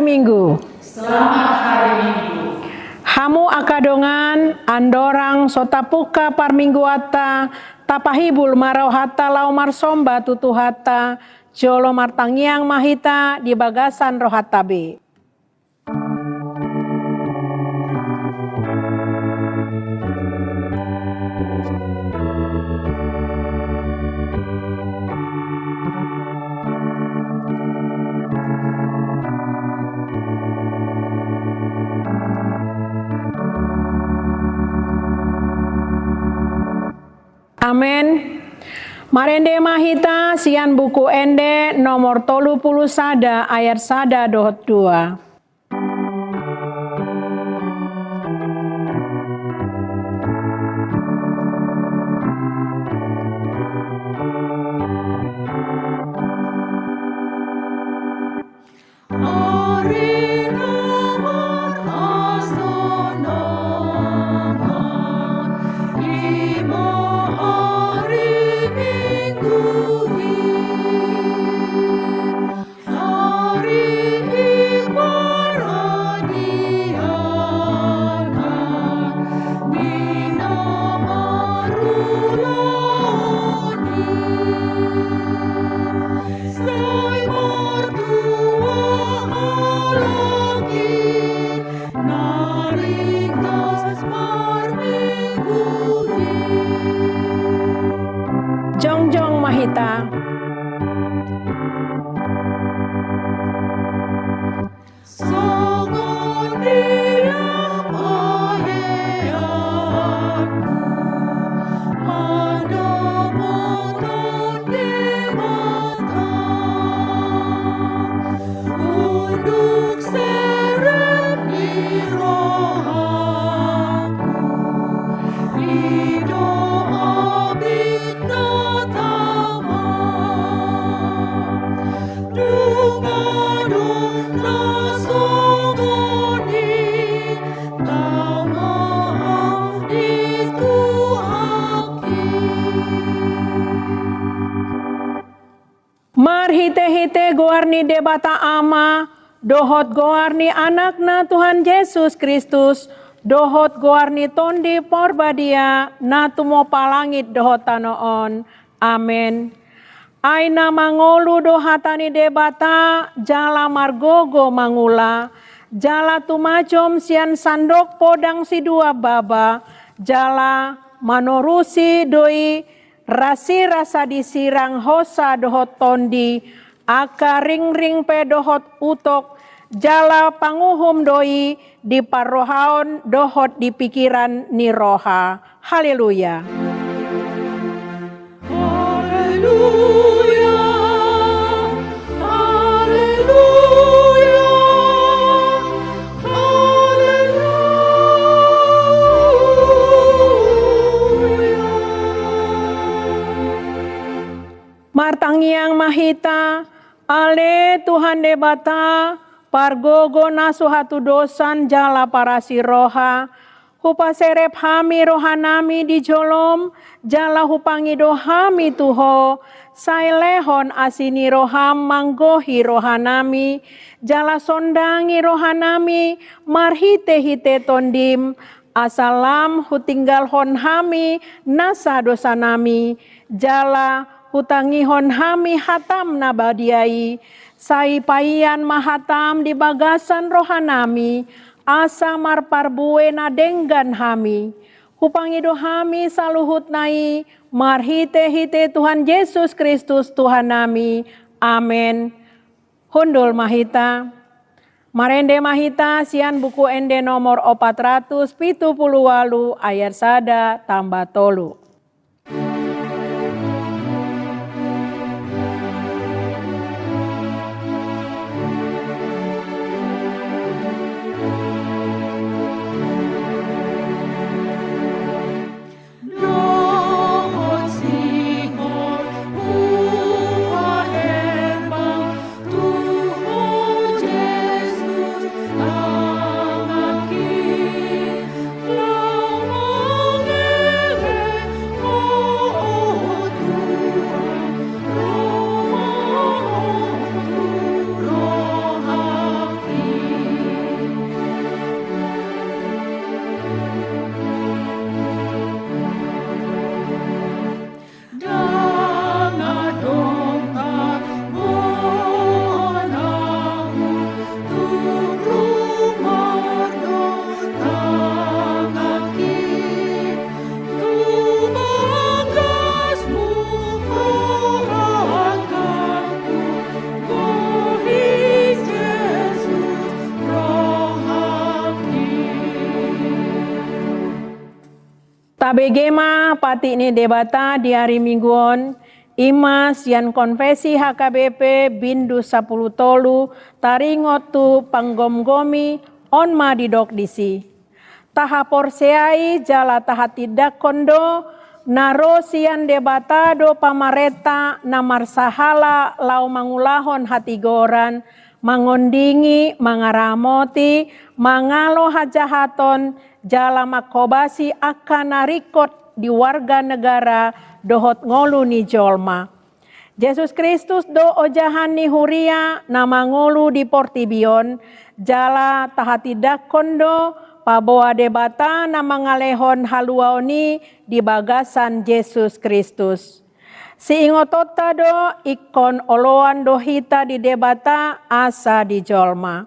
Minggu. Selamat hari Minggu. Hamu akadongan andorang sotapuka parminggu ata tapahibul marau hata lau marsomba tutu hata jolo martangiang mahita di bagasan rohatabe. Amin. Marende mahita sian buku ende nomor 30 sada ayat sada dohot 2. Jongjong mahita. Marhite-hite goarni debata ama, dohot goarni anakna Tuhan Yesus Kristus, dohot goarni tondi porbadia, natumo palangit dohot tanoon. Amin. Aina mangolu dohatani debata, jala margogo mangula, jala tumajom sian sandok podang si dua baba, jala manorusi doi, rasi rasa disirang hosa dohot tondi, aka ring-ring pe dohot utok, jala panguhum doi, di parrohaon dohot di pikiran ni roha. Haleluya. Haleluya. Martangiang mahita, ale Tuhan debata, pargogo nasuhatu dosan jala parasi roha, hupaserep hami rohanami di jolom, jala hupangi dohami tuho, sailehon asini roham manggohi rohanami, jala sondangi rohanami, marhite-hite tondim, asalam hutinggal hon hami, nasa dosanami, jala hutangihon hami hatam nabadiai, sai paian mahatam di bagasan rohanami, asa marparbue nadenggan hami, hupangido hami saluhut nai, marhite-hite Tuhan Yesus Kristus Tuhan nami. Amin. Hundul mahita. Marende mahita sian buku ende nomor 478 ayat sada tambah tolu. Tabegema pati ni debata di hari mingguon Imas yang konfesi HKBP bindu 10 tolu taringotu panggomgomi onma didok disi. Taha porseai jala taha tidak kondo naro sian debatado pamareta namar sahala lau mangulahon hati goran mangondingi mangaramoti mangalo hajahaton jala makobasi akan narikot di warga negara dohot ngolu ni jolma. Yesus Kristus do ojahan ni huria nama ngolu di portibion jala tahatidak kondo paboa debata nama ngalehon haluaoni di bagasan Yesus Kristus. Si ingotota do ikon oloan dohita di debata asa di jolma.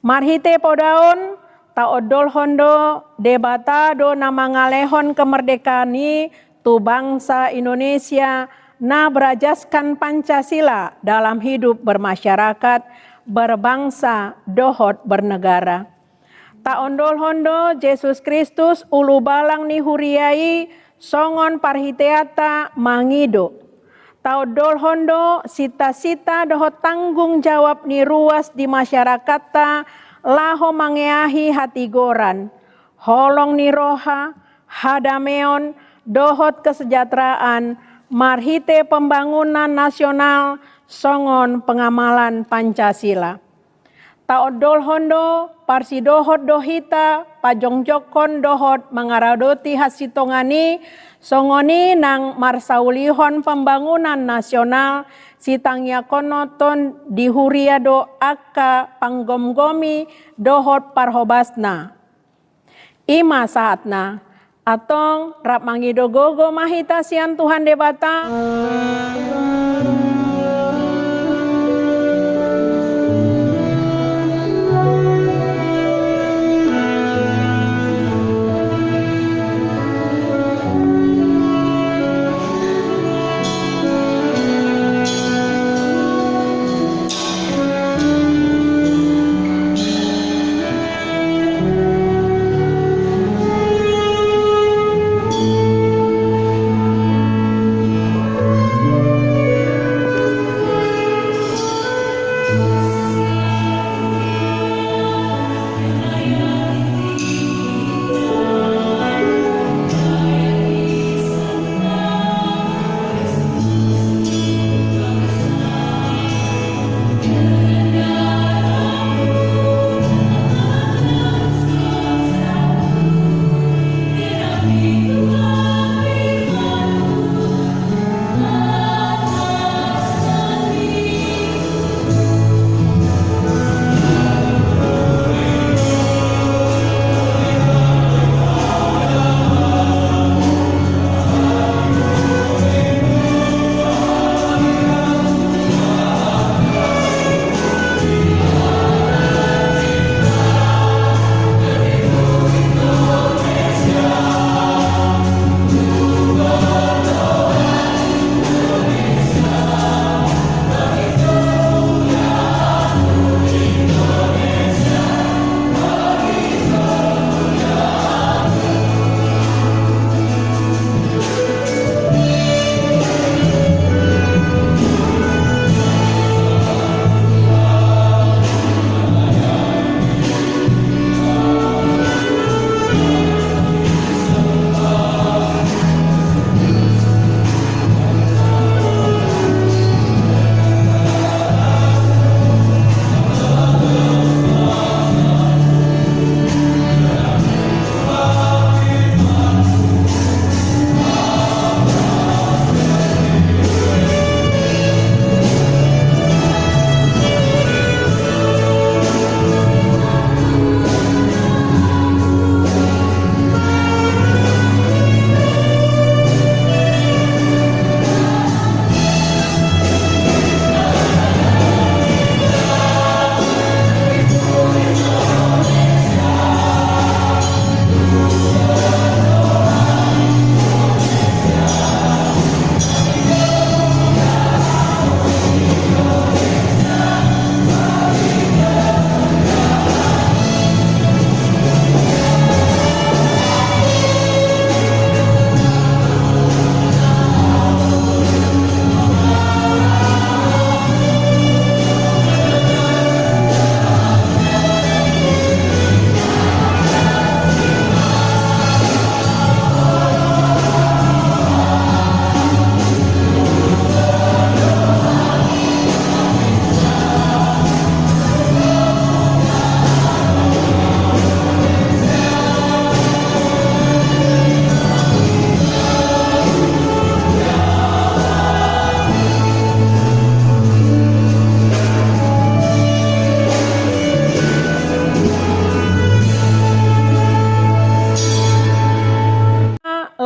Marhite podaon ta odol hondo debata do nama ngalehon kemerdekaani tu bangsa Indonesia na berajaskan Pancasila dalam hidup bermasyarakat, berbangsa, dohot bernegara. Ta ondol hondo Yesus Kristus ulu balang ni huriai songon parhiteata mangido. Ta odol hondo sita-sita dohot tanggung jawab ni ruas di masyarakata laho mangeahi hati goran. Holong ni roha, hadameon, dohot kesejahteraan, marhite pembangunan nasional, songon pengamalan Pancasila. Taodol hondo, parsi dohot dohita, pajongjokon dohot mengaradoti hasitongani, songoni nang marsaulihon pembangunan nasional, sitangya konoton dihuriado akka panggomgomi dohot parhobasna. Ima saatna, atong rap mangido gogo mahita sian Tuhan debata.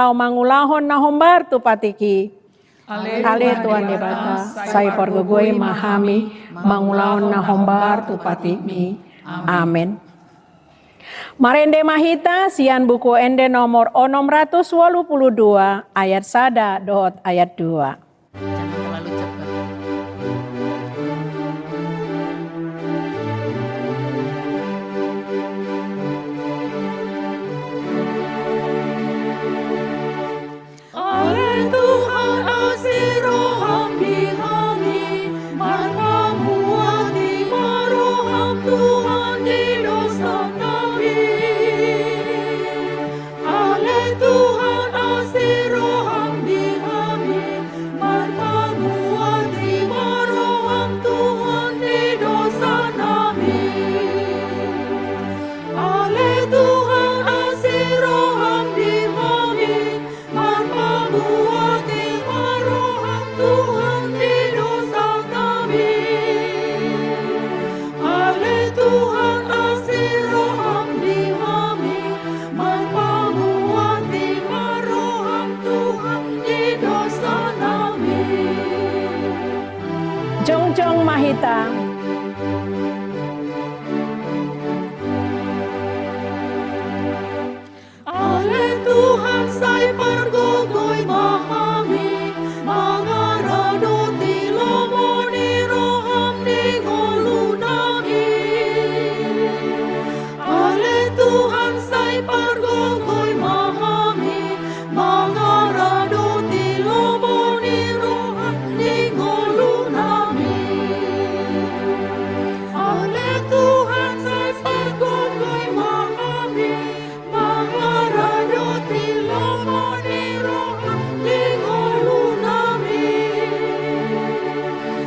lau mangulahon na hombar tu patiki. Ale Tuhan debata, saya pergogoi mahami, mangulahon na hombar tu patiki. Amin. Marende mahita sian buku ende nomor 682 ayat 1 dot ayat 2. Jangan terlalu cepat. Ale Tuhan asiroham dihami, marhamu hati maroham Tuhan di dosa kami. Ale Tuhan asiroham dihami, marhamu hati maroham Tuhan di dosa kami. Ale Tuhan asiroham dihami, marhamu hati maroham Tuhan di dosa kami. Ale Tuhan asiroham dihami, marhamu hati maroham Tuhan di dosa kami. Jongjong mahita. Ale Tuhan sai pargogoi mahami, mangaradoti lomoni roham ni ngolunami. Ale Tuhan sai pargogoi mahami, mangaradoti lomoni roham ni ngolunami. Ale Tuhan sai pargogoi mahami, mangaradoti lomoni roham ni ngolunami.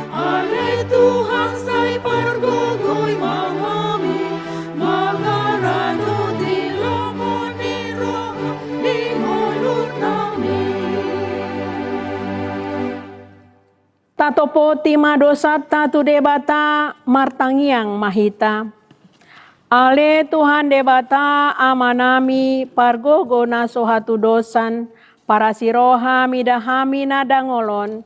Ale Tuhan sai pargogoi mahami, mangaradoti lomoni roham ni ngolunami. Tatopo tima dosata tu debata martangiang mahita. Ale Tuhan debata amanami pargogo na sohatu dosan para siroha midahami nadangolon.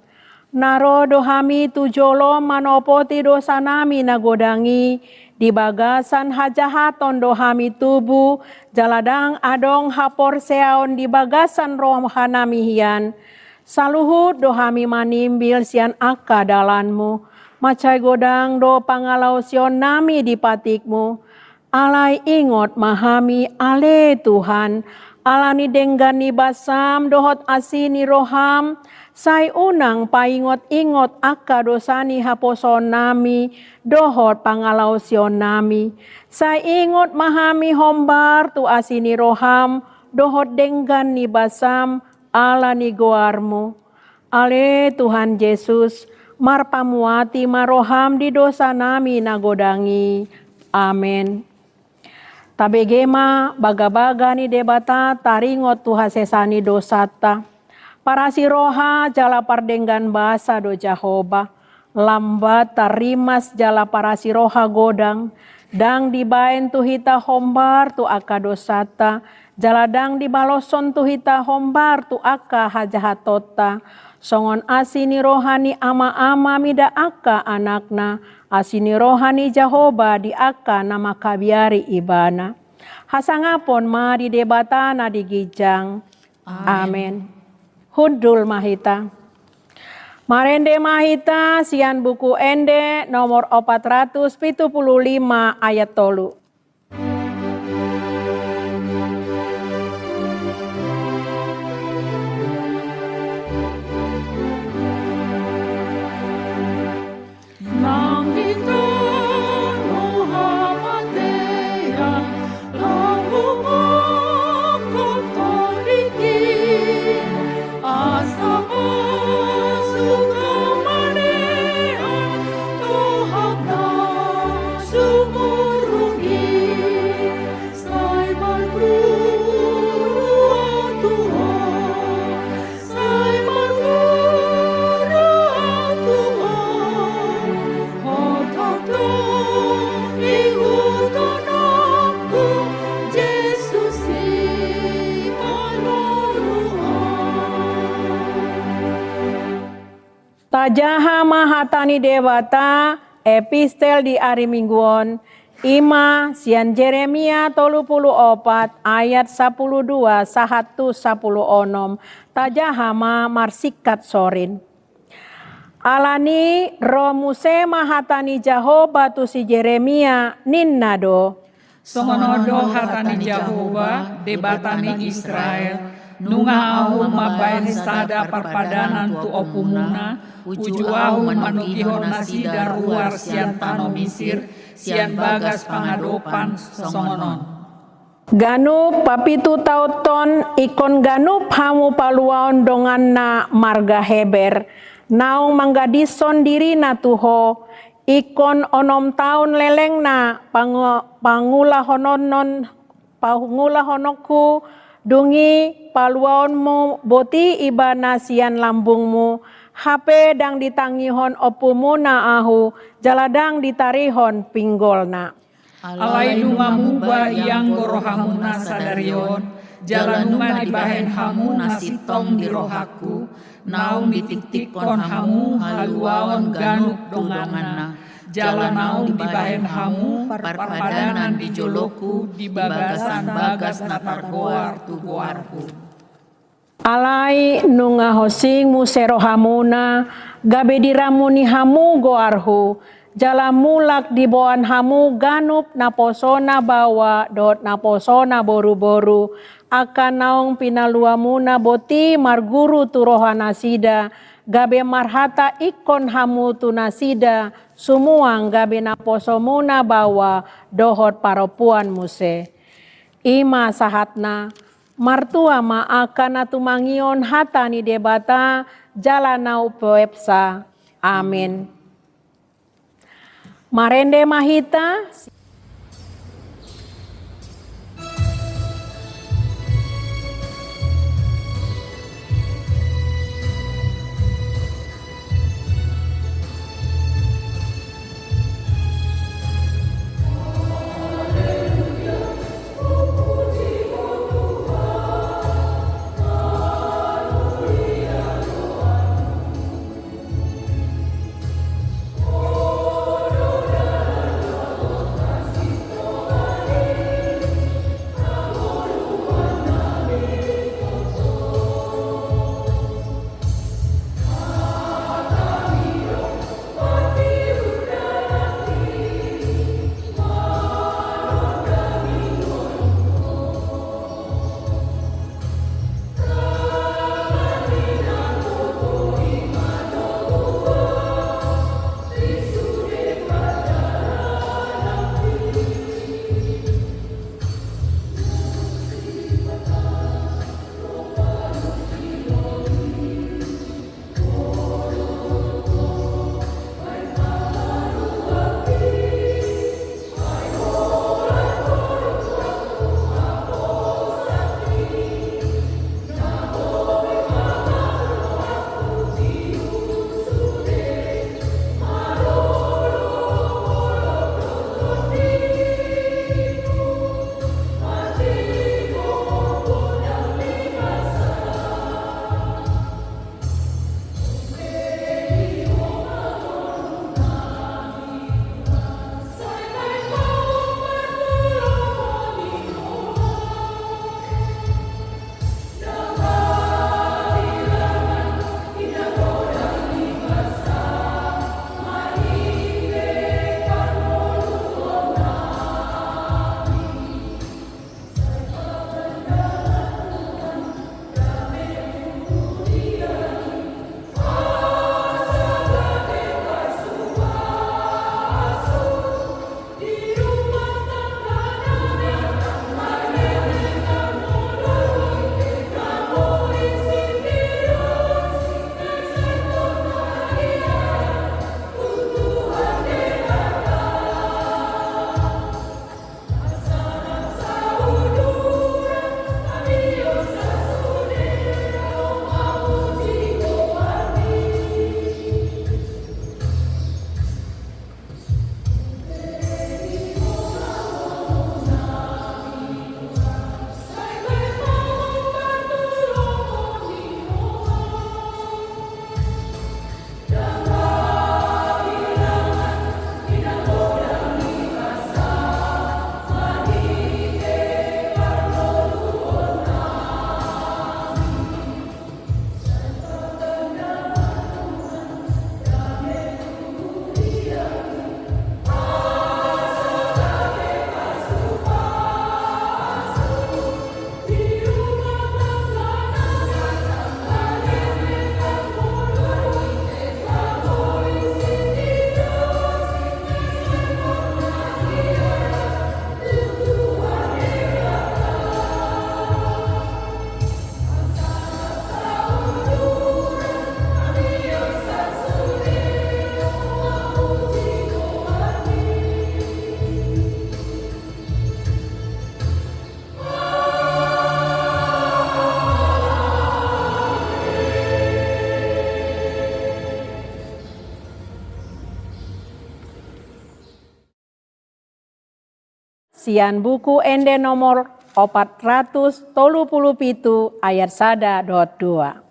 Narodo hami tujolo manopoti dosanami nagodangi di bagasan hajahaton dohami tubu jaladang adong hapor seaon di bagasan rohanami hian. Saluhut dohami manimbil sian akka dalanmu, macai godang do pangalau sion nami di patikmu. Alai ingot mahami ale Tuhan, alani denggani basam dohot asini roham, sai unang paingot-ingot akka dosani haposon nami, dohot pangalau sion nami. Sai ingot mahami hombar tu asini roham, dohot denggani basam, alani goarmu. Ale Tuhan Yesus, marpamuati maroham di dosa nami nagodangi. Amin. Tabegema baga-baga ni debata taringot Tuhan sesani dosata. Para siroha jala pardenggan basa do Jahoba. Lambat tarimas jala para siroha godang. Dang dibaen tuhita hombar tu aka dosata. Jaladang dibaloson tuhita hombar tu aka hajahatota. Songon asini rohani ama-ama mida aka anakna. Asini rohani Jahoba di aka nama kabiari ibana. Hasangapon ma di debatana di gijang. Amin. Hundul mahita. Marende mahita sian buku ende nomor 475 ayat 3. Sumurungi Tajaha mahatani dewata epistel di ari mingguon ima sian Jeremia 34 ayat 12 110 tajaha marsikat sorin. Alani romuse mahatani Jahoba tu si Jeremia ninnado. Songonodo hatani Jahoba debatani Israel nunga ahu mabayan sada parpadanan tu opumuna ujuahu manukihon nasida ruar sian tano Misir sian bagas pangadopan songonon. Ganup papitu tauton ikon ganup hamu paluaon donganna marga heber naung manggadison diri na tuho ikon onom taun lelengna pangula honokku dungi paluaonmu boti ibana sian lambungmu hape dang ditangihon opumu na ahu jaladang ditarihon pinggolna. Alai dunga muba yang gorohamuna sadarion jalanuma dibahen hamuna sitong di rohaku naung ditik-tikon hamu haluaon ganup donganna jalan naung dibahen hamu parpadanan di joloku di bagasan bagas natargoar tubuarku. Alai nunga hosing musero hamuna gabe diramuni hamu goarhu jala mulak di boan hamu ganup naposona bawa dot naposona boru-boru akan naung pinaluamuna boti marguru turohana sida gabe marhata ikon hamu tunasida sumuang gabe naposomuna bawa dohot paropuan muse ima sahatna martua ma akan atumangion hatani debata jalanau pewepsa amin. Marende mahita sian buku ende nomor 437 ayat 1-2.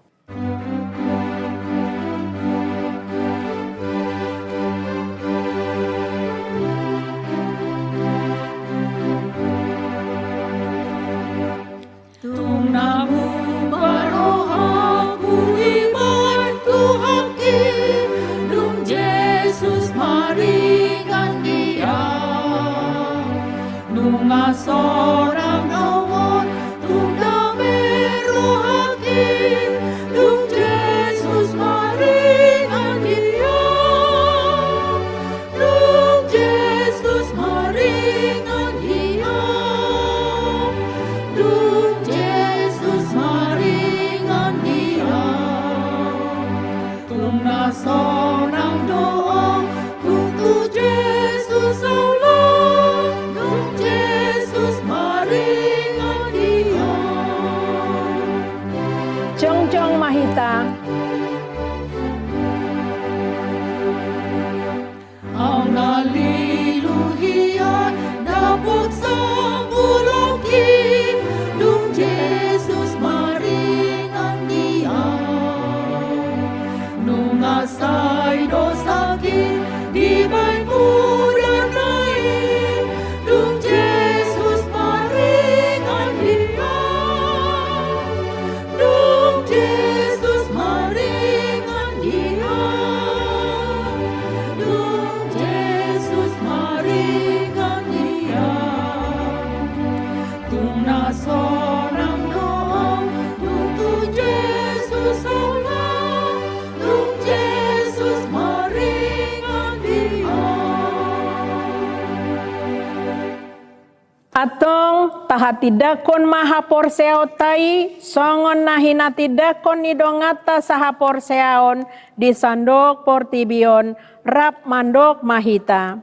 Namu baroh aku iman Tuhan Dung Yesus maringan dia Nunga sorang awon tunda meroh haki Dung Yesus maringan dia Dung Yesus maringan dia Dung Yesus maringan dia Tuna sonang doa Tutu Yesus Allah Dung Yesus maringan dia Jongjong Mahita. Ang naliluhian dapat sambuloki Dung Yesus maringan dia Nung asay dosaki di may mudan naik Dung Yesus maringan dia Dung Yesus maringan dia Dung Yesus maringan dia Tuna sonang doa Dung Yesus Allah Dung Yesus maringan dia Atong tahati dakon maha porseo tai songon nahina tidakon nidongata saha porseaon di sandok portibion rap mandok mahita.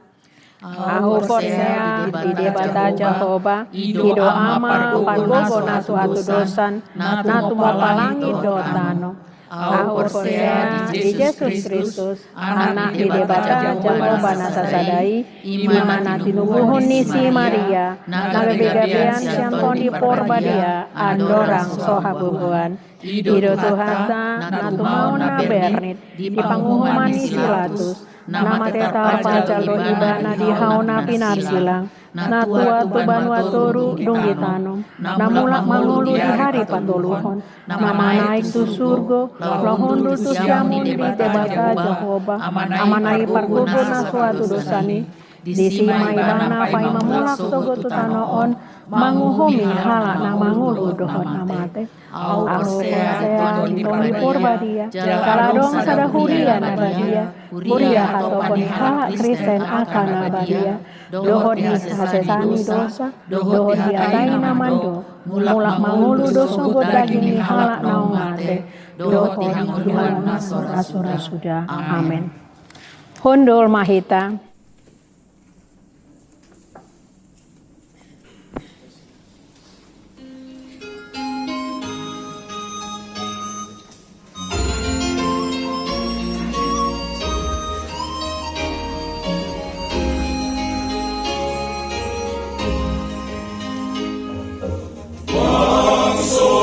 Ahu porsea di debata Jehovah ido ama pangogo na suatu dosan natu mapalangi dotano. Ahu porsea di Yesus Kristus anak di debata Jehovah na sasadai imana tinubuhon ni si Maria nagabigabian siyang di porbadia andorang sohabubuan ido Tuhanta natu mau na bernit di pangumuman ni Silatus nama teta pacalo ibana di hauna pinarsilang na tua tuban watoru dunggitanom na mulak mangulu di hari patuluhon nama naik tu surgo lohon tu siamun di tebata Jehovah amanai parkugo na suatu dosani di sima ibana pai mamulak sogo tu tanoon manguhumi halak na mangulu dohon amate Ahu porsea di porbadia kaladong sadahuria na badia Huria hatokon halak Kristen akan abadia dohon di hasesani dosa dohon di adai namando mulak mangulu dosa god daging halak naong ate dohon di halak asura sudah. Amin. Hundul Mahita.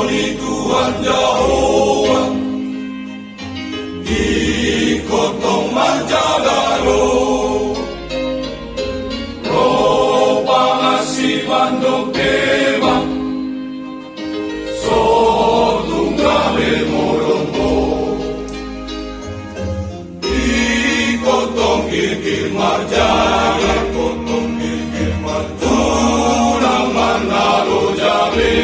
Tuhan Yahowah, ikut tong manjagalo, roh pangasihan dong kemah, so tunggale morongko, ikut tong kikir marjaya, ikut tong kikir marjaya, tunang manalo jabe.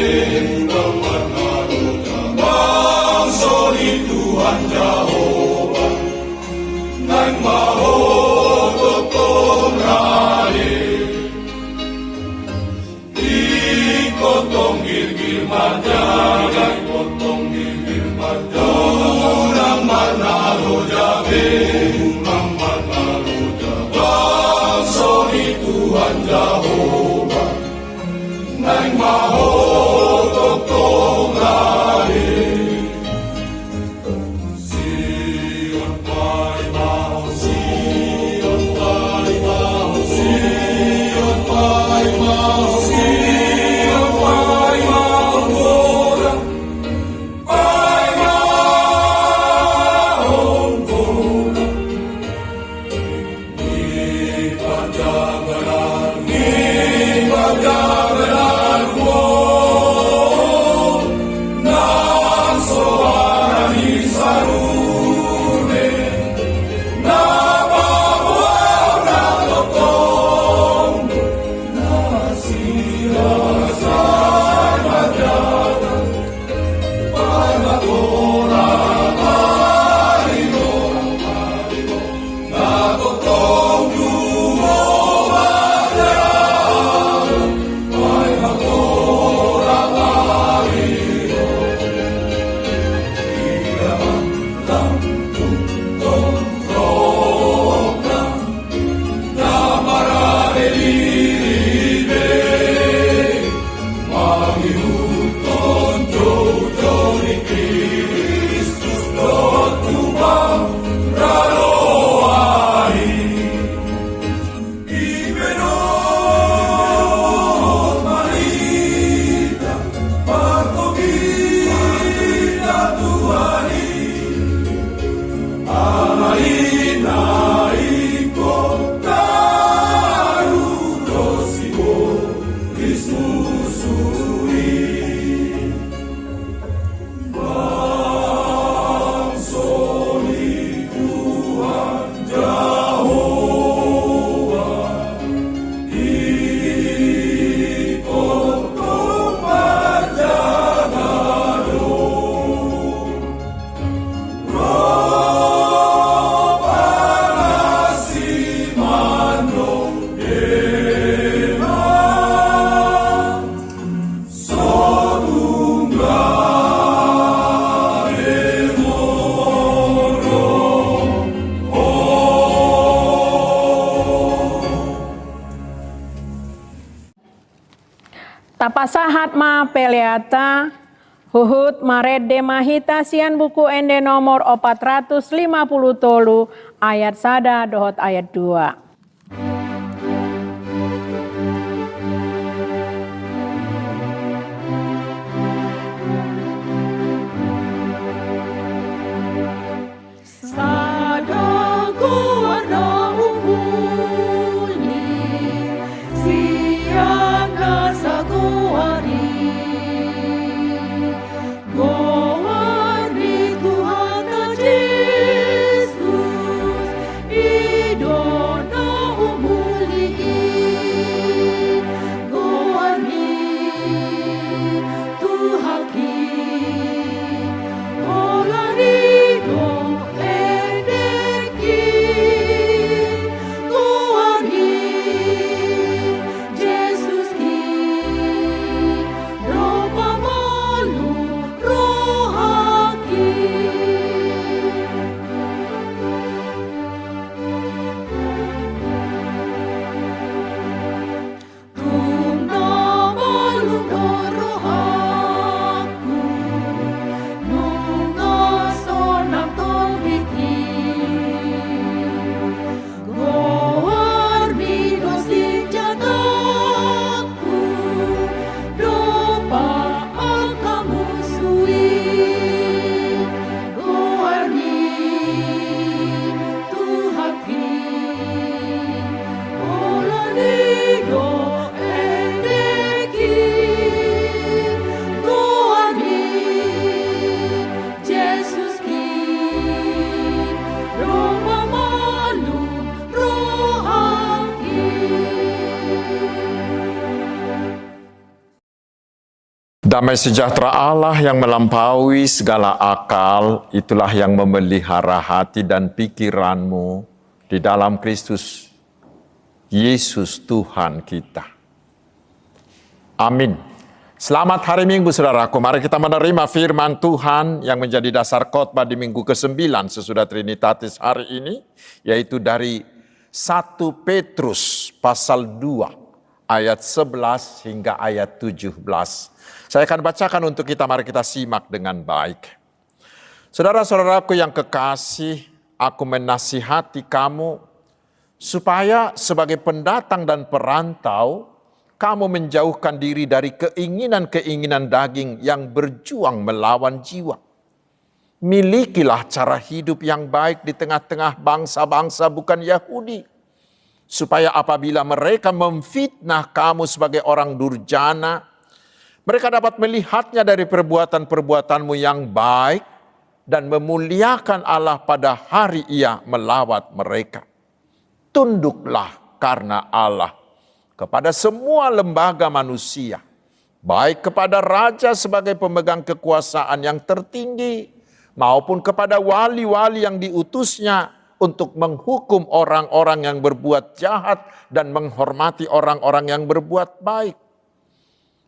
Atma Peleata, Huhut Marede Mahita Sian buku ende nomor 450 tolu ayat sada dohot ayat 2. Damai sejahtera Allah yang melampaui segala akal, itulah yang memelihara hati dan pikiranmu di dalam Kristus Yesus Tuhan kita. Amin. Selamat hari Minggu saudaraku, mari kita menerima firman Tuhan yang menjadi dasar khotbah di minggu ke-9 sesudah Trinitatis hari ini, yaitu dari 1 Petrus pasal 2 ayat 11 hingga ayat 17. Saya akan bacakan untuk kita, mari kita simak dengan baik. Saudara-saudaraku yang kekasih, aku menasihati kamu supaya sebagai pendatang dan perantau, kamu menjauhkan diri dari keinginan-keinginan daging yang berjuang melawan jiwa. Milikilah cara hidup yang baik di tengah-tengah bangsa-bangsa bukan Yahudi, supaya apabila mereka memfitnah kamu sebagai orang durjana, mereka dapat melihatnya dari perbuatan-perbuatanmu yang baik dan memuliakan Allah pada hari Ia melawat mereka. Tunduklah karena Allah kepada semua lembaga manusia, baik kepada raja sebagai pemegang kekuasaan yang tertinggi, maupun kepada wali-wali yang diutusnya untuk menghukum orang-orang yang berbuat jahat dan menghormati orang-orang yang berbuat baik.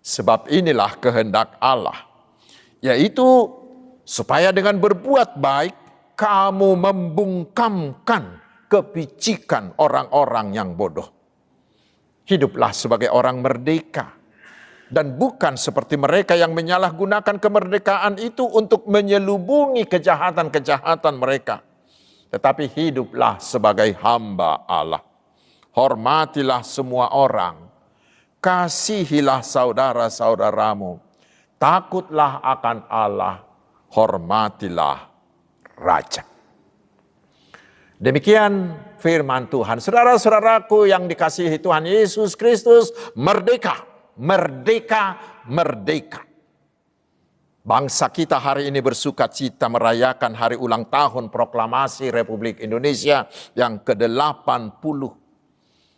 Sebab inilah kehendak Allah, yaitu supaya dengan berbuat baik kamu membungkamkan kepicikan orang-orang yang bodoh. Hiduplah sebagai orang merdeka, dan bukan seperti mereka yang menyalahgunakan kemerdekaan itu untuk menyelubungi kejahatan-kejahatan mereka. Tetapi hiduplah sebagai hamba Allah. Hormatilah semua orang. Kasihilah saudara-saudaramu, takutlah akan Allah, hormatilah Raja. Demikian firman Tuhan. Saudara-saudaraku yang dikasihi Tuhan Yesus Kristus, merdeka, merdeka, merdeka. Bangsa kita hari ini bersukacita merayakan hari ulang tahun proklamasi Republik Indonesia yang ke-80.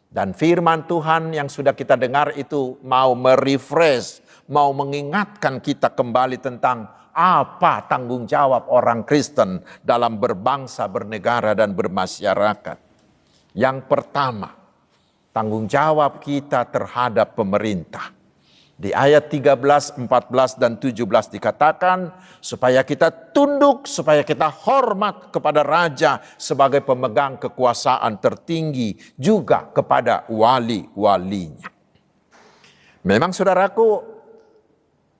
Dan firman Tuhan yang sudah kita dengar itu mau merefresh, mau mengingatkan kita kembali tentang apa tanggung jawab orang Kristen dalam berbangsa, bernegara, dan bermasyarakat. Yang pertama, tanggung jawab kita terhadap pemerintah. Di ayat 13, 14, dan 17 dikatakan supaya kita tunduk, supaya kita hormat kepada raja sebagai pemegang kekuasaan tertinggi, juga kepada wali-walinya. Memang saudaraku,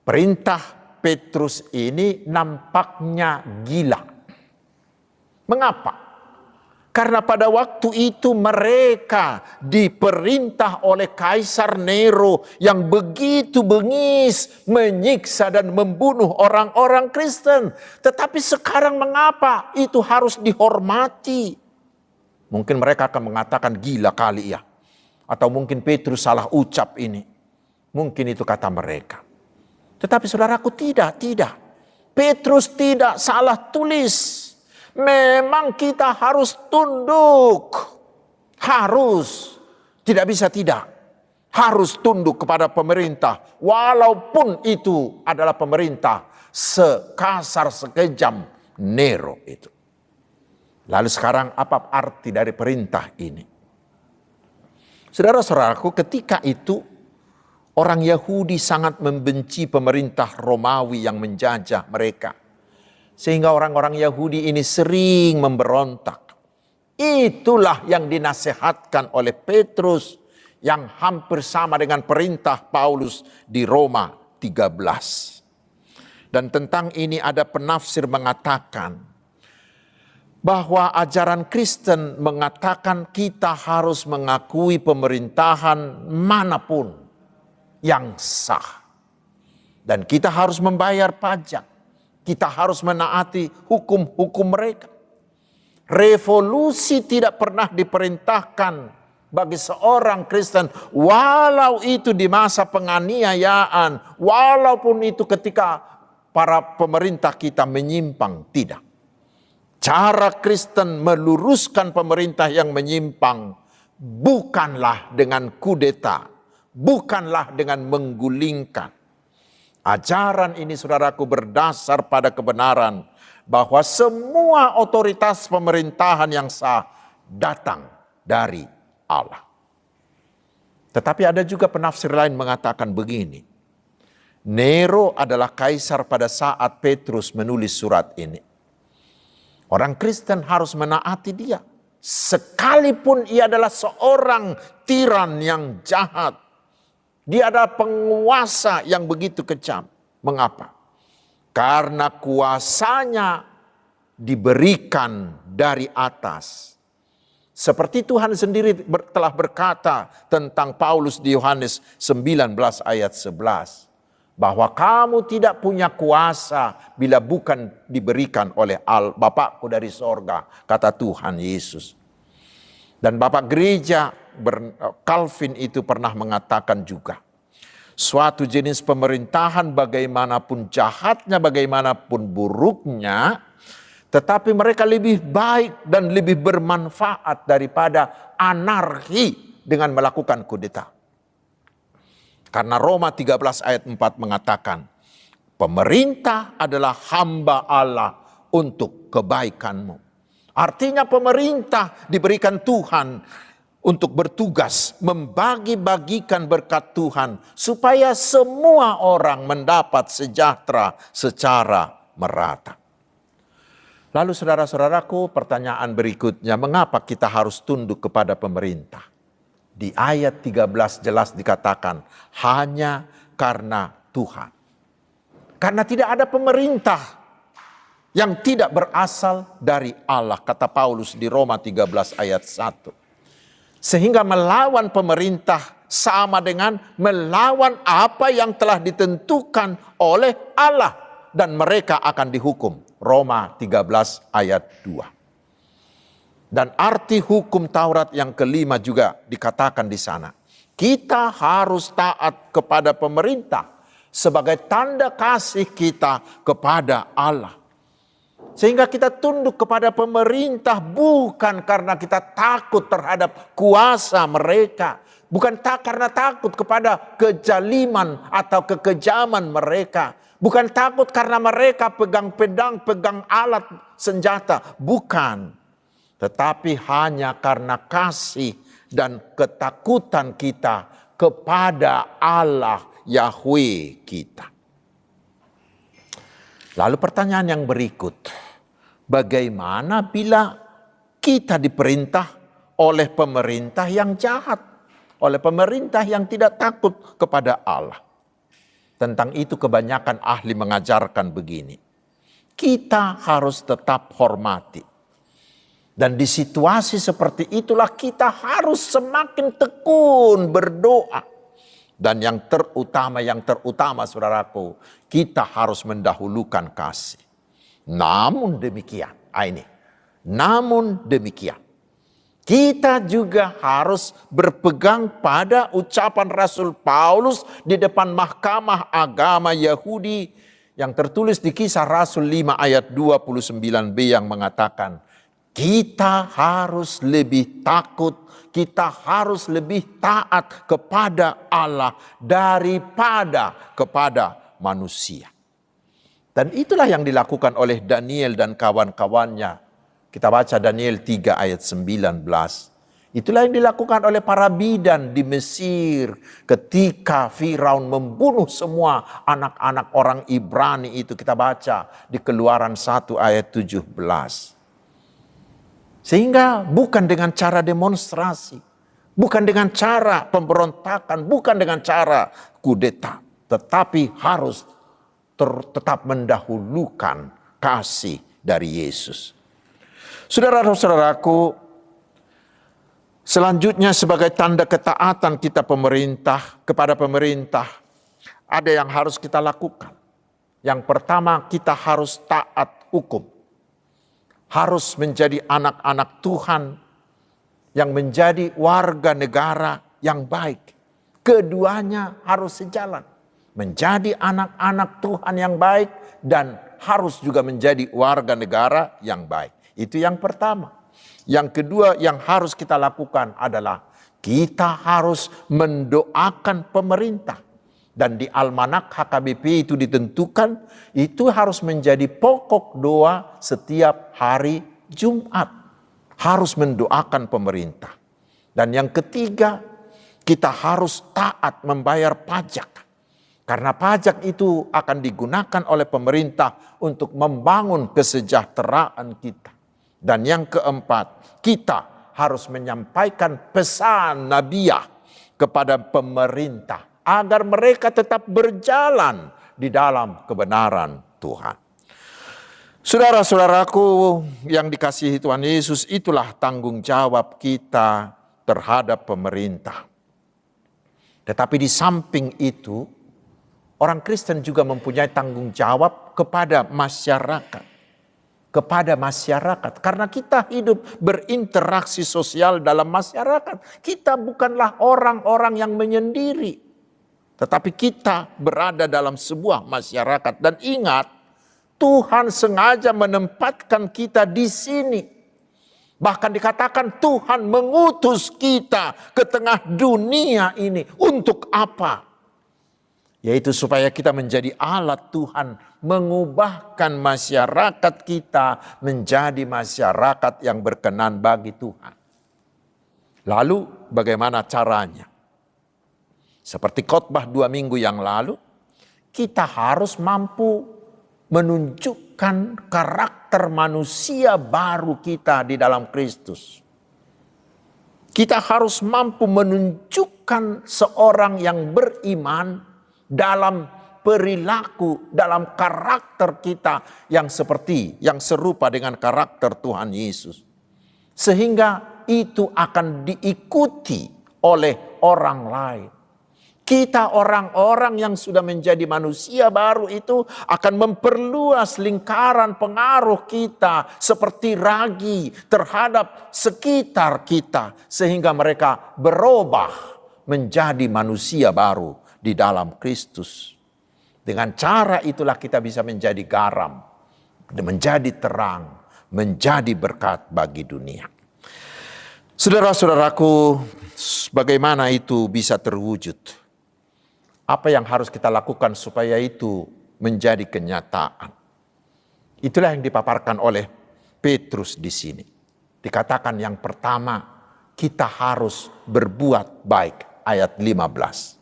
Perintah Petrus ini nampaknya gila. Mengapa? Karena pada waktu itu mereka diperintah oleh Kaisar Nero yang begitu bengis menyiksa dan membunuh orang-orang Kristen. Tetapi sekarang mengapa itu harus dihormati? Mungkin mereka akan mengatakan gila kali ya. Atau mungkin Petrus salah ucap ini. Mungkin itu kata mereka. Tetapi saudaraku tidak. Petrus tidak salah tulis. Memang kita harus tunduk. Harus. Tidak bisa tidak. Harus tunduk kepada pemerintah. Walaupun itu adalah pemerintah sekasar sekejam Nero itu. Lalu sekarang apa arti dari perintah ini? Saudara-saudaraku, ketika itu orang Yahudi sangat membenci pemerintah Romawi yang menjajah mereka. Sehingga orang-orang Yahudi ini sering memberontak. Itulah yang dinasehatkan oleh Petrus yang hampir sama dengan perintah Paulus di Roma 13. Dan tentang ini ada penafsir mengatakan bahwa ajaran Kristen mengatakan kita harus mengakui pemerintahan manapun yang sah. Dan kita harus membayar pajak. Kita harus menaati hukum-hukum mereka. Revolusi tidak pernah diperintahkan bagi seorang Kristen, walau itu di masa penganiayaan, walaupun itu ketika para pemerintah kita menyimpang, tidak. Cara Kristen meluruskan pemerintah yang menyimpang bukanlah dengan kudeta, bukanlah dengan menggulingkan. Ajaran ini saudaraku berdasar pada kebenaran bahwa semua otoritas pemerintahan yang sah datang dari Allah. Tetapi ada juga penafsir lain mengatakan begini. Nero adalah kaisar pada saat Petrus menulis surat ini. Orang Kristen harus menaati dia. Sekalipun ia adalah seorang tiran yang jahat. Dia adalah penguasa yang begitu kejam. Mengapa? Karena kuasanya diberikan dari atas. Seperti Tuhan sendiri telah berkata tentang Paulus di Yohanes 19 ayat 11. Bahwa kamu tidak punya kuasa bila bukan diberikan oleh Bapakku dari sorga, kata Tuhan Yesus. Dan Bapak Gereja Calvin itu pernah mengatakan juga, suatu jenis pemerintahan bagaimanapun jahatnya, bagaimanapun buruknya, tetapi mereka lebih baik dan lebih bermanfaat daripada anarki dengan melakukan kudeta. Karena Roma 13 ayat 4 mengatakan, pemerintah adalah hamba Allah untuk kebaikanmu. Artinya pemerintah diberikan Tuhan untuk bertugas membagi-bagikan berkat Tuhan supaya semua orang mendapat sejahtera secara merata. Lalu saudara-saudaraku, pertanyaan berikutnya, mengapa kita harus tunduk kepada pemerintah? Di ayat 13 jelas dikatakan, hanya karena Tuhan. Karena tidak ada pemerintah yang tidak berasal dari Allah, kata Paulus di Roma 13 ayat 1. Sehingga melawan pemerintah sama dengan melawan apa yang telah ditentukan oleh Allah. Dan mereka akan dihukum. Roma 13 ayat 2. Dan arti hukum Taurat yang kelima juga dikatakan di sana. Kita harus taat kepada pemerintah sebagai tanda kasih kita kepada Allah. Sehingga kita tunduk kepada pemerintah bukan karena kita takut terhadap kuasa mereka. Bukan karena takut kepada kejaliman atau kekejaman mereka. Bukan takut karena mereka pegang pedang, pegang alat senjata. Bukan. Tetapi hanya karena kasih dan ketakutan kita kepada Allah Yahweh kita. Lalu pertanyaan yang berikut. Bagaimana bila kita diperintah oleh pemerintah yang jahat, oleh pemerintah yang tidak takut kepada Allah? Tentang itu kebanyakan ahli mengajarkan begini. Kita harus tetap hormati. Dan di situasi seperti itulah kita harus semakin tekun berdoa. Dan yang terutama saudaraku, kita harus mendahulukan kasih. Namun demikian, namun demikian, kita juga harus berpegang pada ucapan Rasul Paulus di depan mahkamah agama Yahudi yang tertulis di Kisah Rasul 5 ayat 29b yang mengatakan, kita harus lebih takut, kita harus lebih taat kepada Allah daripada kepada manusia. Dan itulah yang dilakukan oleh Daniel dan kawan-kawannya. Kita baca Daniel 3 ayat 19. Itulah yang dilakukan oleh para bidan di Mesir ketika Firaun membunuh semua anak-anak orang Ibrani itu. Kita baca di Keluaran 1 ayat 17. Sehingga bukan dengan cara demonstrasi, bukan dengan cara pemberontakan, bukan dengan cara kudeta, tetapi harus tetap mendahulukan kasih dari Yesus. Saudara-saudaraku, selanjutnya sebagai tanda ketaatan kita kepada pemerintah, ada yang harus kita lakukan. Yang pertama, kita harus taat hukum. Harus menjadi anak-anak Tuhan yang menjadi warga negara yang baik. Keduanya harus sejalan. Menjadi anak-anak Tuhan yang baik dan harus juga menjadi warga negara yang baik. Itu yang pertama. Yang kedua yang harus kita lakukan adalah kita harus mendoakan pemerintah. Dan di Almanak HKBP itu ditentukan, itu harus menjadi pokok doa setiap hari Jumat. Harus mendoakan pemerintah. Dan yang ketiga, kita harus taat membayar pajak. Karena pajak itu akan digunakan oleh pemerintah untuk membangun kesejahteraan kita. Dan yang keempat, kita harus menyampaikan pesan nabiah kepada pemerintah agar mereka tetap berjalan di dalam kebenaran Tuhan. Saudara-saudaraku yang dikasihi Tuhan Yesus, itulah tanggung jawab kita terhadap pemerintah. Tetapi di samping itu, orang Kristen juga mempunyai tanggung jawab kepada masyarakat. Karena kita hidup berinteraksi sosial dalam masyarakat. Kita bukanlah orang-orang yang menyendiri. Tetapi kita berada dalam sebuah masyarakat. Dan ingat, Tuhan sengaja menempatkan kita di sini. Bahkan dikatakan Tuhan mengutus kita ke tengah dunia ini. Untuk apa? Yaitu supaya kita menjadi alat Tuhan. Mengubahkan masyarakat kita menjadi masyarakat yang berkenan bagi Tuhan. Lalu bagaimana caranya? Seperti khotbah 2 minggu yang lalu, kita harus mampu menunjukkan karakter manusia baru kita di dalam Kristus. Kita harus mampu menunjukkan seorang yang beriman dalam perilaku, dalam karakter kita yang serupa dengan karakter Tuhan Yesus. Sehingga itu akan diikuti oleh orang lain. Kita orang-orang yang sudah menjadi manusia baru itu akan memperluas lingkaran pengaruh kita seperti ragi terhadap sekitar kita. Sehingga mereka berubah menjadi manusia baru di dalam Kristus. Dengan cara itulah kita bisa menjadi garam, menjadi terang, menjadi berkat bagi dunia. Saudara-saudaraku, bagaimana itu bisa terwujud? Apa yang harus kita lakukan supaya itu menjadi kenyataan? Itulah yang dipaparkan oleh Petrus di sini. Dikatakan yang pertama, kita harus berbuat baik, ayat 15.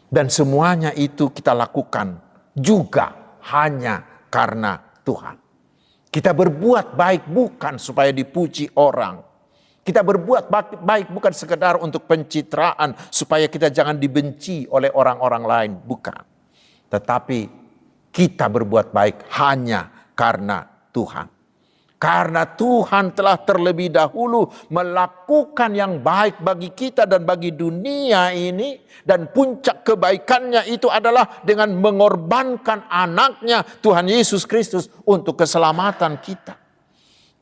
Dan semuanya itu kita lakukan juga hanya karena Tuhan. Kita berbuat baik bukan supaya dipuji orang. Kita berbuat baik bukan sekedar untuk pencitraan supaya kita jangan dibenci oleh orang-orang lain, bukan. Tetapi kita berbuat baik hanya karena Tuhan. Karena Tuhan telah terlebih dahulu melakukan yang baik bagi kita dan bagi dunia ini. Dan puncak kebaikannya itu adalah dengan mengorbankan anaknya Tuhan Yesus Kristus untuk keselamatan kita.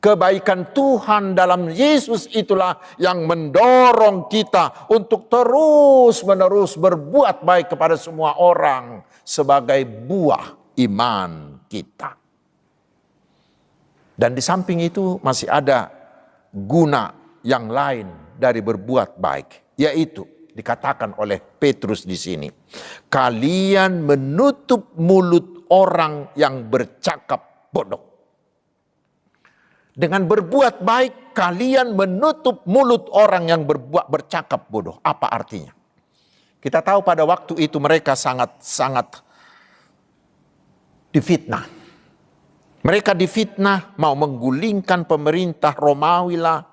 Kebaikan Tuhan dalam Yesus itulah yang mendorong kita untuk terus-menerus berbuat baik kepada semua orang sebagai buah iman kita. Dan di samping itu masih ada guna yang lain dari berbuat baik, yaitu dikatakan oleh Petrus di sini, kalian menutup mulut orang yang bercakap bodoh. Dengan berbuat baik, kalian menutup mulut orang yang bercakap bodoh. Apa artinya? Kita tahu pada waktu itu mereka sangat difitnah. Mereka difitnah, mau menggulingkan pemerintah Romawi lah.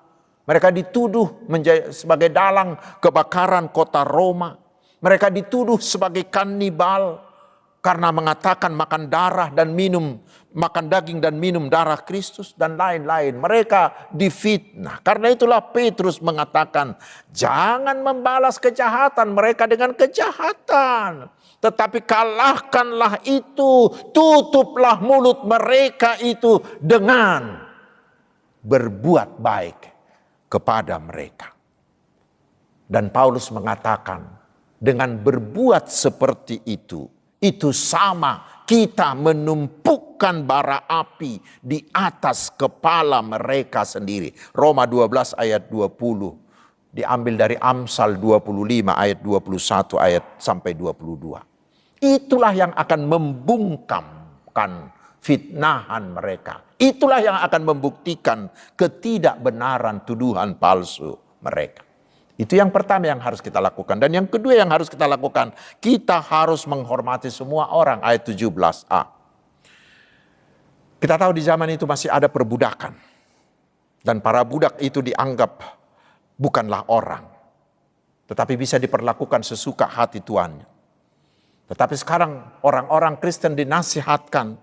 Mereka dituduh sebagai dalang kebakaran kota Roma. Mereka dituduh sebagai kanibal karena mengatakan makan darah dan makan daging dan minum darah Kristus dan lain-lain. Mereka difitnah. Karena itulah Petrus mengatakan, jangan membalas kejahatan mereka dengan kejahatan. Tetapi kalahkanlah itu, tutuplah mulut mereka itu dengan berbuat baik kepada mereka. Dan Paulus mengatakan, dengan berbuat seperti itu sama kita menumpukan bara api di atas kepala mereka sendiri. Roma 12 ayat 20. Diambil dari Amsal 25 ayat 21 ayat sampai 22. Itulah yang akan membungkamkan fitnahan mereka. Itulah yang akan membuktikan ketidakbenaran tuduhan palsu mereka. Itu yang pertama yang harus kita lakukan. Dan yang kedua yang harus kita lakukan, kita harus menghormati semua orang, ayat 17a. Kita tahu di zaman itu masih ada perbudakan. Dan para budak itu dianggap bukanlah orang, tetapi bisa diperlakukan sesuka hati tuannya. Tetapi sekarang orang-orang Kristen dinasihatkan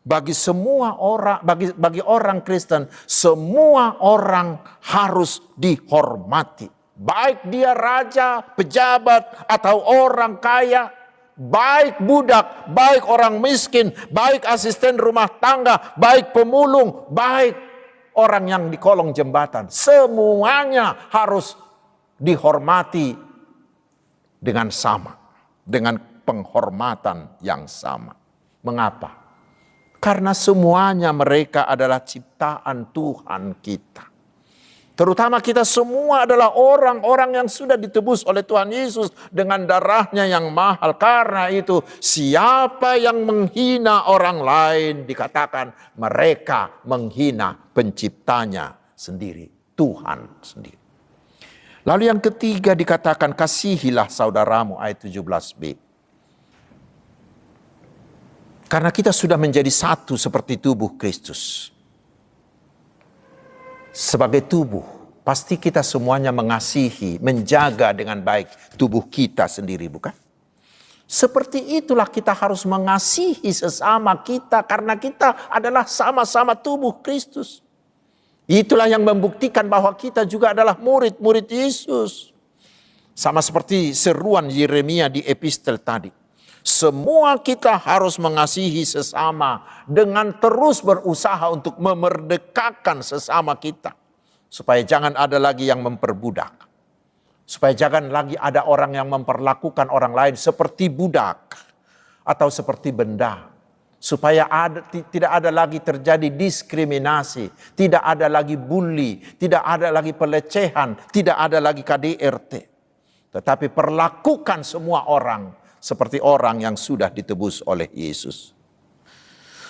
bagi semua orang, bagi orang Kristen, semua orang harus dihormati. Baik dia raja, pejabat, atau orang kaya, baik budak, baik orang miskin, baik asisten rumah tangga, baik pemulung, baik orang yang di kolong jembatan, semuanya harus dihormati dengan sama, dengan penghormatan yang sama. Mengapa? Karena semuanya mereka adalah ciptaan Tuhan kita. Terutama kita semua adalah orang-orang yang sudah ditebus oleh Tuhan Yesus dengan darahnya yang mahal. Karena itu siapa yang menghina orang lain dikatakan mereka menghina penciptanya sendiri, Tuhan sendiri. Lalu yang ketiga dikatakan kasihilah saudaramu, ayat 17b. Karena kita sudah menjadi satu seperti tubuh Kristus. Sebagai tubuh, pasti kita semuanya mengasihi, menjaga dengan baik tubuh kita sendiri, bukan? Seperti itulah kita harus mengasihi sesama kita karena kita adalah sama-sama tubuh Kristus. Itulah yang membuktikan bahwa kita juga adalah murid-murid Yesus. Sama seperti seruan Yeremia di epistel tadi. Semua kita harus mengasihi sesama dengan terus berusaha untuk memerdekakan sesama kita. Supaya jangan ada lagi yang memperbudak. Supaya jangan lagi ada orang yang memperlakukan orang lain seperti budak atau seperti benda. Supaya tidak ada lagi terjadi diskriminasi, tidak ada lagi bully, tidak ada lagi pelecehan, tidak ada lagi KDRT. Tetapi perlakukan semua orang seperti orang yang sudah ditebus oleh Yesus.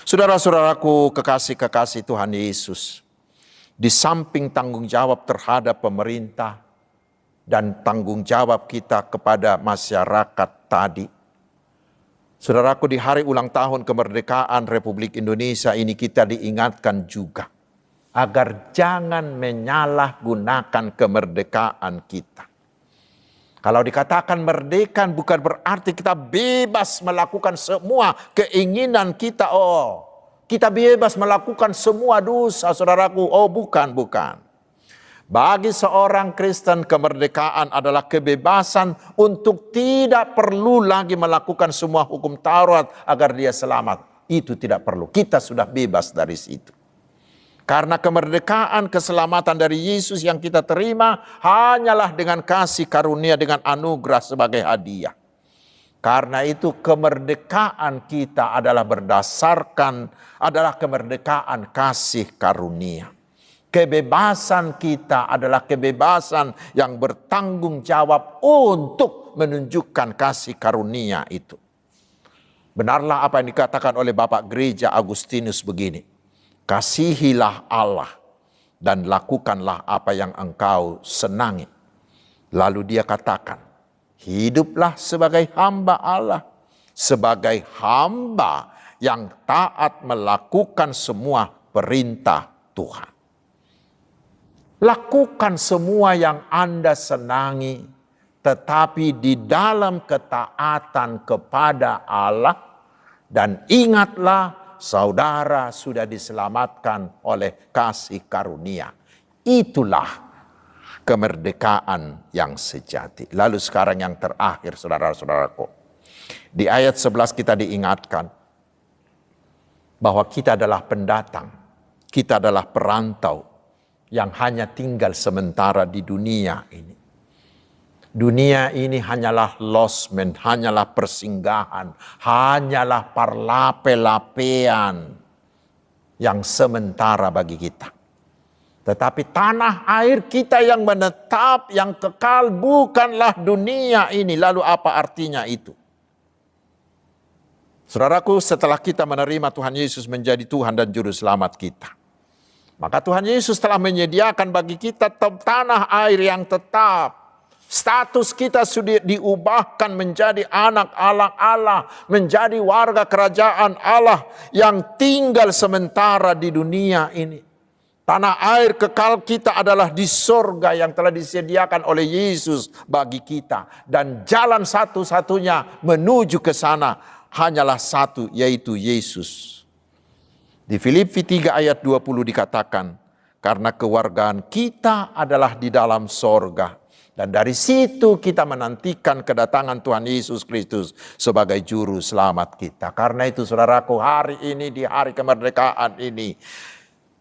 Saudara-saudaraku, kekasih-kekasih Tuhan Yesus, di samping tanggung jawab terhadap pemerintah dan tanggung jawab kita kepada masyarakat tadi, saudaraku, di hari ulang tahun kemerdekaan Republik Indonesia ini kita diingatkan juga agar jangan menyalahgunakan kemerdekaan kita. Kalau dikatakan merdeka bukan berarti kita bebas melakukan semua keinginan kita. Oh, kita bebas melakukan semua dosa, saudaraku. Oh, bukan. Bagi seorang Kristen, kemerdekaan adalah kebebasan untuk tidak perlu lagi melakukan semua hukum Taurat agar dia selamat. Itu tidak perlu. Kita sudah bebas dari situ. Karena kemerdekaan, keselamatan dari Yesus yang kita terima hanyalah dengan kasih karunia, dengan anugerah sebagai hadiah. Karena itu kemerdekaan kita adalah kemerdekaan kasih karunia. Kebebasan kita adalah kebebasan yang bertanggung jawab untuk menunjukkan kasih karunia itu. Benarlah apa yang dikatakan oleh Bapak Gereja Agustinus begini. Kasihilah Allah dan lakukanlah apa yang engkau senangi. Lalu dia katakan, hiduplah sebagai hamba Allah, sebagai hamba yang taat melakukan semua perintah Tuhan. Lakukan semua yang Anda senangi, tetapi di dalam ketaatan kepada Allah, dan ingatlah saudara sudah diselamatkan oleh kasih karunia. Itulah kemerdekaan yang sejati. Lalu sekarang yang terakhir, saudara-saudaraku. Di ayat 11 kita diingatkan bahwa kita adalah pendatang, kita adalah perantau yang hanya tinggal sementara di dunia ini. Dunia ini hanyalah losmen, hanyalah persinggahan, hanyalah parlape-lapean yang sementara bagi kita. Tetapi tanah air kita yang menetap, yang kekal bukanlah dunia ini. Lalu apa artinya itu? Saudaraku, setelah kita menerima Tuhan Yesus menjadi Tuhan dan Juru Selamat kita, maka Tuhan Yesus telah menyediakan bagi kita tanah air yang tetap. Status kita sudah diubahkan menjadi anak Allah, menjadi warga kerajaan Allah yang tinggal sementara di dunia ini. Tanah air kekal kita adalah di sorga yang telah disediakan oleh Yesus bagi kita. Dan jalan satu-satunya menuju ke sana hanyalah satu, yaitu Yesus. Di Filipi 3 ayat 20 dikatakan, karena kewargaan kita adalah di dalam sorga. Dan dari situ kita menantikan kedatangan Tuhan Yesus Kristus sebagai juru selamat kita. Karena itu saudaraku, hari ini di hari kemerdekaan ini,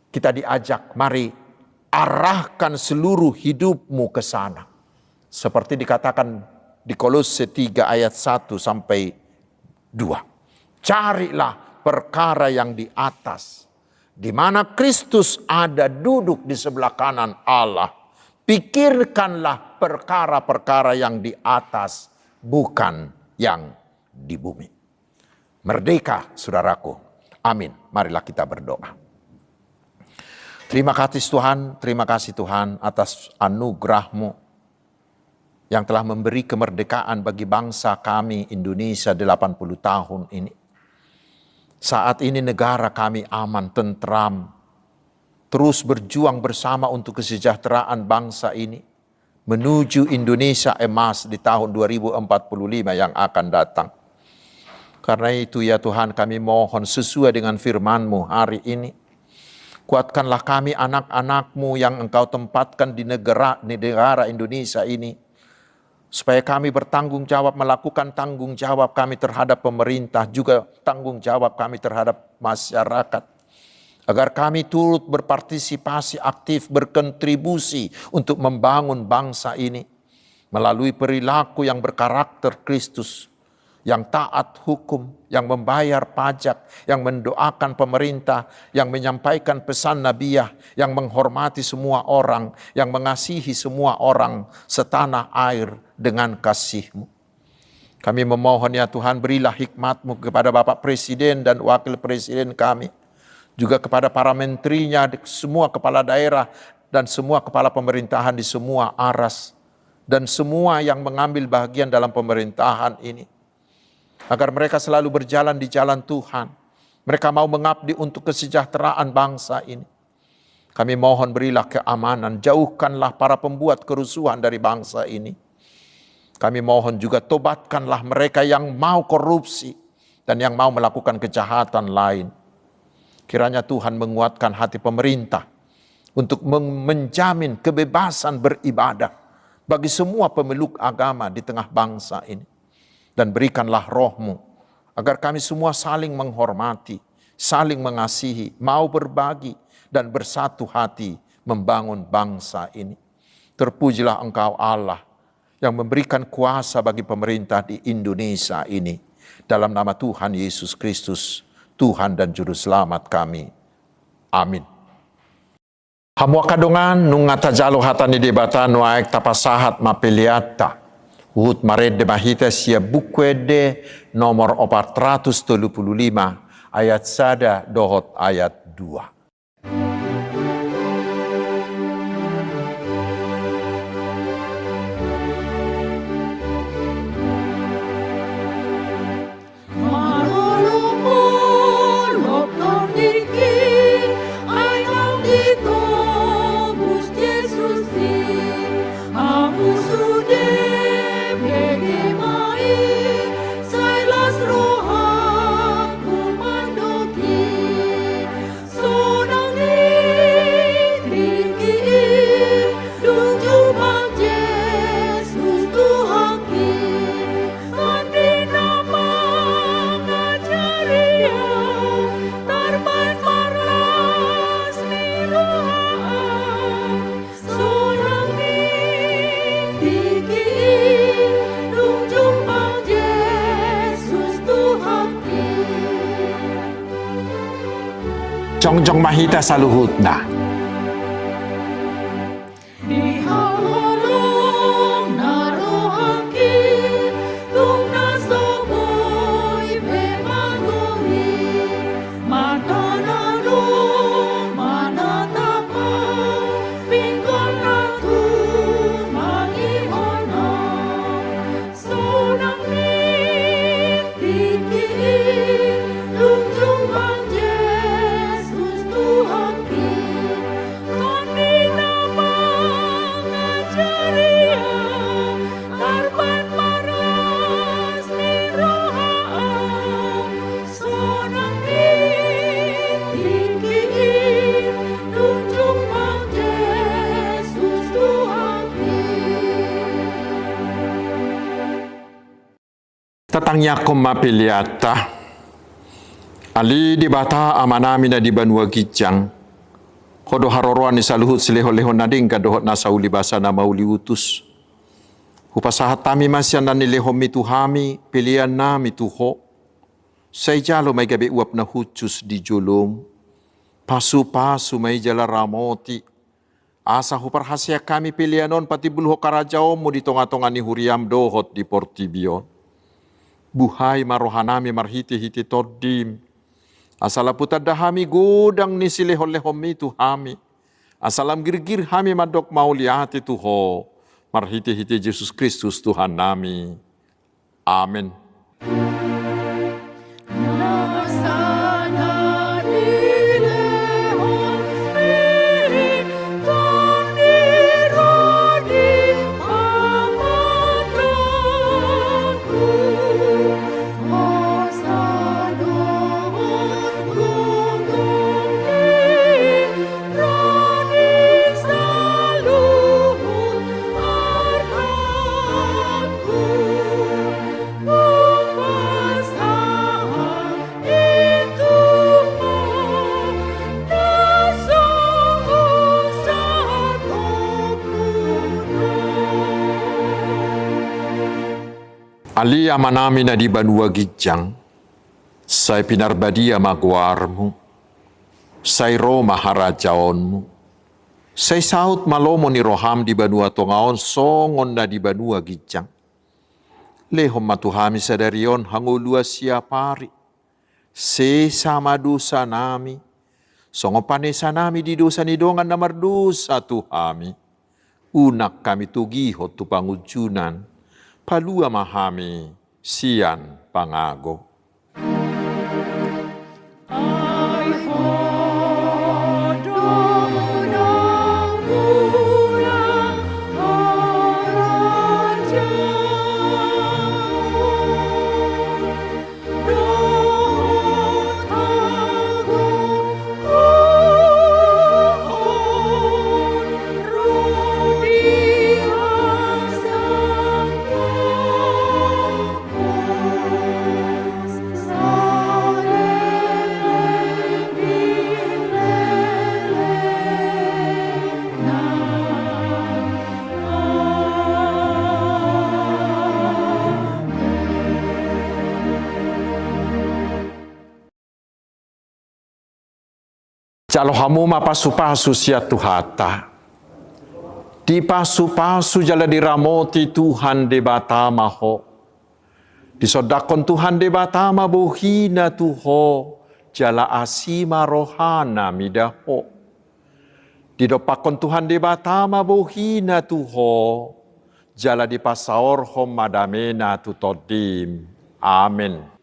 kita diajak, mari arahkan seluruh hidupmu ke sana. Seperti dikatakan di Kolose 3 ayat 1 sampai 2. Carilah perkara yang di atas, di mana Kristus ada duduk di sebelah kanan Allah. Pikirkanlah perkara-perkara yang di atas, bukan yang di bumi. Merdeka, saudaraku. Amin. Marilah kita berdoa. Terima kasih Tuhan atas anugerah-Mu yang telah memberi kemerdekaan bagi bangsa kami Indonesia 80 tahun ini. Saat ini negara kami aman, tentram, terus berjuang bersama untuk kesejahteraan bangsa ini menuju Indonesia emas di tahun 2045 yang akan datang. Karena itu ya Tuhan, kami mohon sesuai dengan firman-Mu hari ini, kuatkanlah kami anak-anak-Mu yang Engkau tempatkan di negara Indonesia ini, supaya kami bertanggung jawab, melakukan tanggung jawab kami terhadap pemerintah, juga tanggung jawab kami terhadap masyarakat. Agar kami turut berpartisipasi aktif, berkontribusi untuk membangun bangsa ini melalui perilaku yang berkarakter Kristus, yang taat hukum, yang membayar pajak, yang mendoakan pemerintah, yang menyampaikan pesan nabiah, yang menghormati semua orang, yang mengasihi semua orang setanah air dengan kasih-Mu. Kami memohon ya Tuhan, berilah hikmat-Mu kepada Bapak Presiden dan Wakil Presiden kami, juga kepada para menterinya, semua kepala daerah, dan semua kepala pemerintahan di semua aras, dan semua yang mengambil bagian dalam pemerintahan ini. Agar mereka selalu berjalan di jalan Tuhan. Mereka mau mengabdi untuk kesejahteraan bangsa ini. Kami mohon berilah keamanan, jauhkanlah para pembuat kerusuhan dari bangsa ini. Kami mohon juga tobatkanlah mereka yang mau korupsi dan yang mau melakukan kejahatan lain. Kiranya Tuhan menguatkan hati pemerintah untuk menjamin kebebasan beribadah bagi semua pemeluk agama di tengah bangsa ini. Dan berikanlah roh-Mu agar kami semua saling menghormati, saling mengasihi, mau berbagi dan bersatu hati membangun bangsa ini. Terpujilah Engkau Allah yang memberikan kuasa bagi pemerintah di Indonesia ini. Dalam nama Tuhan Yesus Kristus, Tuhan dan Juru Selamat kami. Amin. Hamwa kadongan nung atajalo hatani debata nuaek tapasahat mapeliata. Uhud mared de mahita sia bukwede nomor 435 ayat sada dohot ayat 2. Jongjong mahita saluhutna. Tatangnya mapiliata ali di bata amanami na di Banua Gijang hodo haroroan ni saluhut sileho-leho nading kadohot na sauli basa na mauli utus hupasahat tami masyan na nileho mituhami pilihan na mituho say jalo may gabi uap na hutsus di julong pasu-pasu may jala ramoti asa huparhasya kami pilihanon pati bulho karajao mo di tonga-tonga ni huriam dohot di Portibion. Buhay marohanami marhiti-hiti todim. Asalaputa dahami gudang ni silehol-lehom itu hami. Asalam girgir hami madok mauliati tuho. Marhiti-hiti Yesus Kristus Tuhan nami. Amin. Ali amanami na di Banua Gijang, say pinarbadia magwarmu, say Roma harajaonmu, say saut malomo ni roham di Banua Tongaon, songon na di Banua Gijang. Lehom matuhami sadarion hangulua siapari, se sama dosa nami, songo panesa nami di dosa ni dongan na mardosa tuhami, unak kami tugihot tu pangujunan, palua mahami sian pangago. Calo hamu ma pasu-pasu sia Tuhata. Di pasu-pasu jala diramoti Tuhan de batama ho. Disodakon Tuhan de batama bohina tuho. Jala asima rohana midaho. Didopakon Tuhan de batama bohina tuho. Jala di pasaor hom madamena tutodim. Amin.